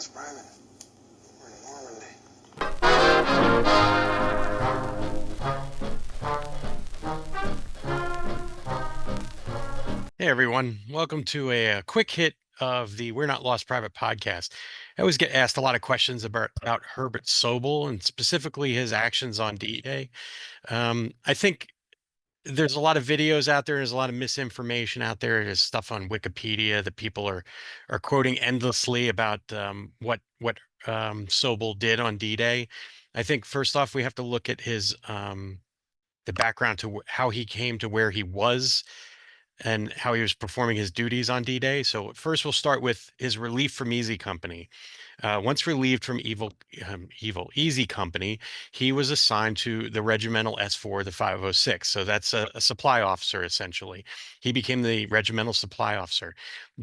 lost private. We're in Normandy. Hey everyone, welcome to a quick hit of the We're Not Lost Private podcast. I always get asked a lot of questions about Herbert Sobel and specifically his actions on D-Day. I think there's a lot of videos out there, there's a lot of misinformation out there. There's stuff on Wikipedia that people are quoting endlessly about what Sobel did on D-Day. I think first off, we have to look at his the background to how he came to where he was and how he was performing his duties on D-Day. So first, we'll start with his relief from Easy Company. Once relieved from Easy Company, he was assigned to the Regimental S4, the 506. So that's a supply officer, essentially. He became the Regimental Supply Officer.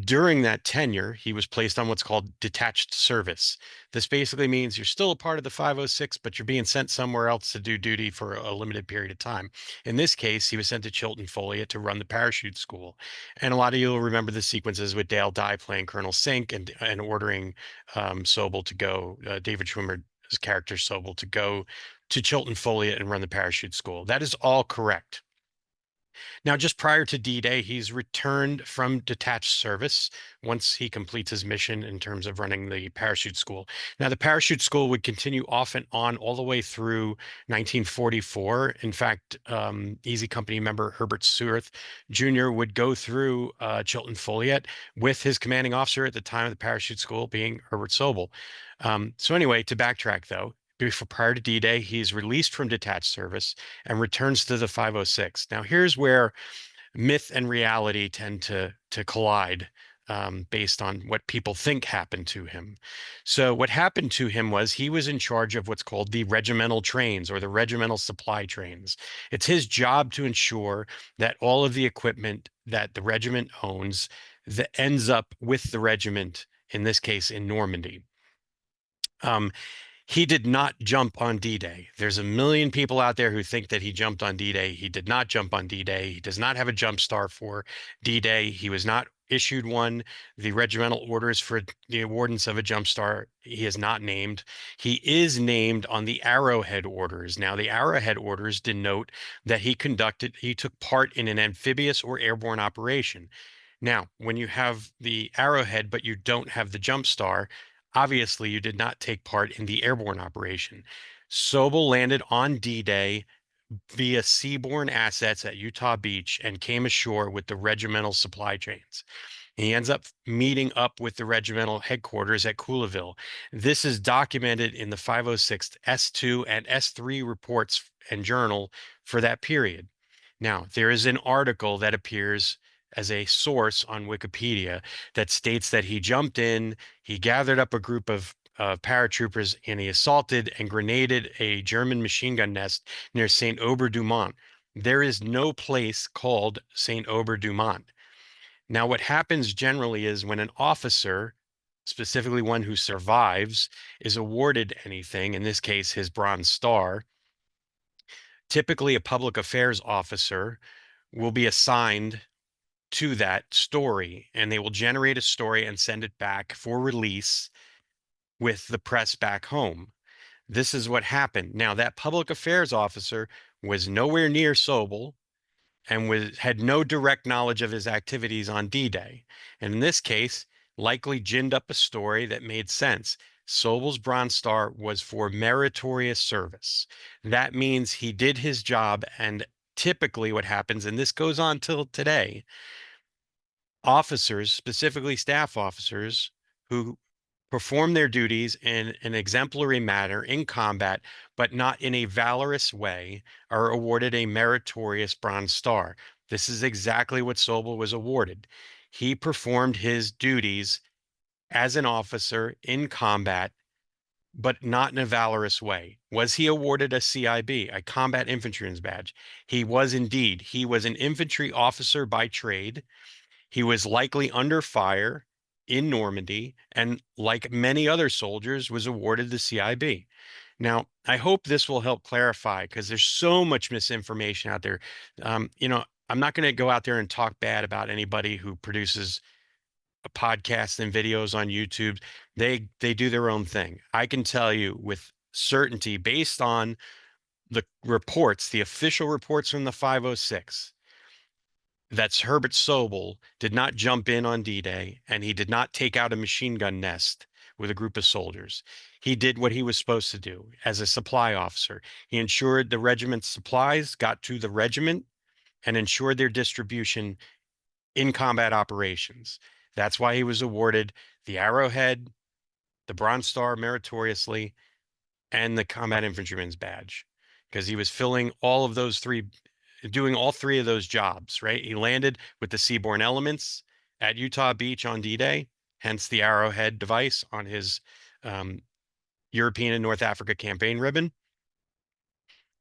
During that tenure, he was placed on what's called detached service. This basically means you're still a part of the 506, but you're being sent somewhere else to do duty for a limited period of time. In this case, he was sent to Chilton Foliot to run the parachute school. And a lot of you will remember the sequences with Dale Dye playing Colonel Sink and ordering Sobel to go, David Schwimmer's character Sobel to go to Chilton Foliot and run the parachute school. That is all correct. Now, just prior to D-Day, he's returned from detached service once he completes his mission in terms of running the parachute school. Now, the parachute school would continue off and on all the way through 1944. In fact, Easy Company member Herbert Sobel Jr. would go through Chilton Foliot with his commanding officer at the time of the parachute school being Herbert Sobel. So anyway, to backtrack though, prior to D-Day, he's released from detached service and returns to the 506. Now, here's where myth and reality tend to collide based on what people think happened to him. So what happened to him was he was in charge of what's called the regimental trains or the regimental supply trains. It's his job to ensure that all of the equipment that the regiment owns that ends up with the regiment, in this case in Normandy. He did not jump on D-Day. There's a million people out there who think that he jumped on D-Day. He did not jump on D-Day. He does not have a jump star for D-Day. He was not issued one. The regimental orders for the awardance of a jump star, he is not named. He is named on the Arrowhead orders. Now, the Arrowhead orders denote that he took part in an amphibious or airborne operation. Now, when you have the Arrowhead, but you don't have the jump star, obviously, you did not take part in the airborne operation. Sobel landed on D-Day via seaborne assets at Utah Beach and came ashore with the regimental supply chains. He ends up meeting up with the regimental headquarters at Couleville. This is documented in the 506th S2 and S3 reports and journal for that period. Now, there is an article that appears as a source on Wikipedia that states that he jumped in, he gathered up a group of paratroopers, and he assaulted and grenaded a German machine gun nest near St. Ober du Mont. There is no place called St. Ober du Mont. Now, what happens generally is when an officer, specifically one who survives, is awarded anything, in this case, his Bronze Star, typically a public affairs officer will be assigned to that story, and they will generate a story and send it back for release with the press back home. This is what happened. Now, that public affairs officer was nowhere near Sobel and had no direct knowledge of his activities on D-Day. And in this case, likely ginned up a story that made sense. Sobel's Bronze Star was for meritorious service. That means he did his job, and typically what happens, and this goes on till today, officers, specifically staff officers, who perform their duties in an exemplary manner in combat, but not in a valorous way, are awarded a meritorious Bronze Star. This is exactly what Sobel was awarded. He performed his duties as an officer in combat, but not in a valorous way. Was he awarded a CIB, a Combat Infantryman's Badge? He was indeed. He was an infantry officer by trade. He was likely under fire in Normandy, and like many other soldiers, was awarded the CIB. Now, I hope this will help clarify because there's so much misinformation out there. I'm not going to go out there and talk bad about anybody who produces podcasts and videos on YouTube. They do their own thing. I can tell you with certainty, based on the reports, the official reports from the 506, that's Herbert Sobel did not jump in on D-Day, and he did not take out a machine gun nest with a group of soldiers. He did what he was supposed to do as a supply officer. He ensured the regiment's supplies got to the regiment and ensured their distribution in combat operations. That's why he was awarded the Arrowhead, the Bronze Star meritoriously, and the Combat Infantryman's Badge, because he was filling all of those three, doing all three of those jobs, right? He landed with the seaborne elements at Utah Beach on D-Day, hence the Arrowhead device on his um, European and North Africa campaign ribbon.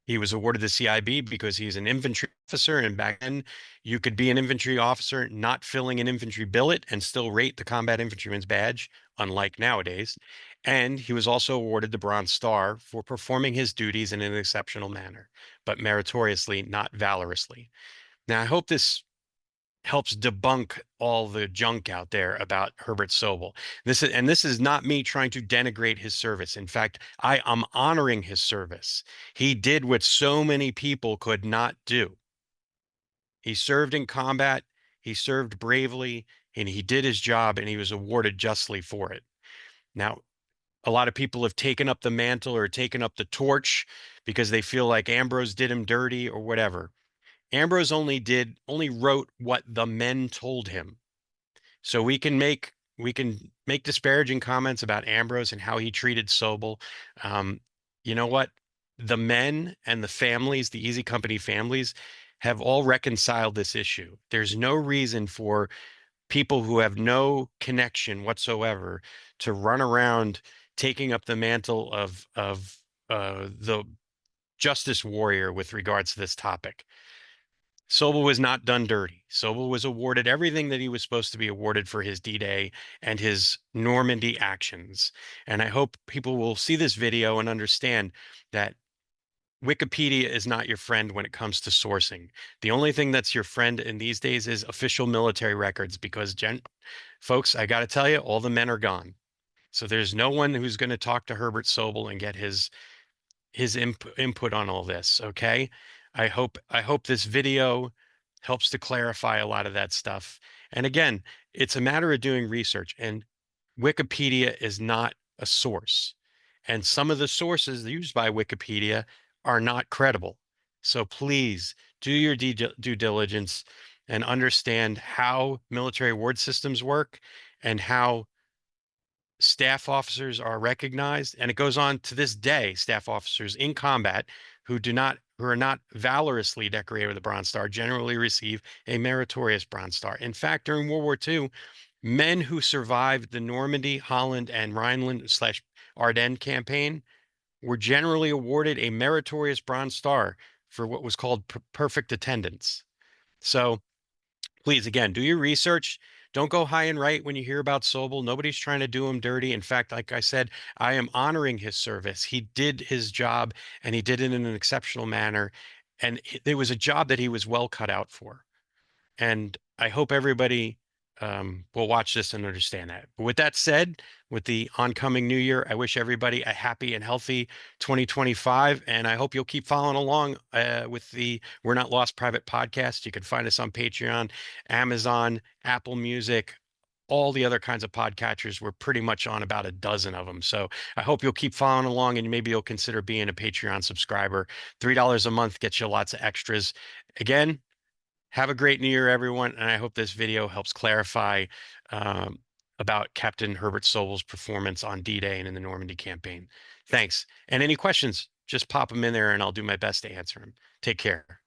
He was awarded the CIB because he's an infantry officer, and back then you could be an infantry officer not filling an infantry billet and still rate the Combat Infantryman's Badge, unlike nowadays. And he was also awarded the Bronze Star for performing his duties in an exceptional manner, but meritoriously, not valorously. Now, I hope this helps debunk all the junk out there about Herbert Sobel. This is not me trying to denigrate his service. In fact, I am honoring his service. He did what so many people could not do. He served in combat, he served bravely, and he did his job, and he was awarded justly for it. Now, a lot of people have taken up the mantle or taken up the torch because they feel like Ambrose did him dirty or whatever. Ambrose only wrote what the men told him. So we can make disparaging comments about Ambrose and how he treated Sobel. You know what? The men and the families, the Easy Company families, have all reconciled this issue. There's no reason for people who have no connection whatsoever to run around taking up the mantle of the justice warrior with regards to this topic. Sobel was not done dirty. Sobel was awarded everything that he was supposed to be awarded for his D-Day and his Normandy actions. And I hope people will see this video and understand that Wikipedia is not your friend when it comes to sourcing. The only thing that's your friend in these days is official military records, because folks, I got to tell you, all the men are gone. So there's no one who's going to talk to Herbert Sobel and get his input on all this. Okay. I hope this video helps to clarify a lot of that stuff. And again, it's a matter of doing research, and Wikipedia is not a source. And some of the sources used by Wikipedia are not credible. So please do your due diligence and understand how military award systems work and how staff officers are recognized. And it goes on to this day, staff officers in combat who are not valorously decorated with a Bronze Star generally receive a meritorious Bronze Star. In fact, during World War II, men who survived the Normandy, Holland, and Rhineland/Ardennes campaign were generally awarded a meritorious Bronze Star for what was called perfect attendance. So please, again, do your research. Don't go high and right when you hear about Sobel. Nobody's trying to do him dirty. In fact, like I said, I am honoring his service. He did his job, and he did it in an exceptional manner. And it was a job that he was well cut out for. And I hope everybody will watch this and understand that. But with that said, with the oncoming new year, I wish everybody a happy and healthy 2025. And I hope you'll keep following along with the We're Not Lost Private podcast. You can find us on Patreon, Amazon, Apple Music, all the other kinds of podcatchers. We're pretty much on about a dozen of them. So I hope you'll keep following along, and maybe you'll consider being a Patreon subscriber. $3 a month gets you lots of extras. Again, have a great new year, everyone. And I hope this video helps clarify um, about Captain Herbert Sobel's performance on D-Day and in the Normandy campaign. Thanks. And any questions, just pop them in there and I'll do my best to answer them. Take care.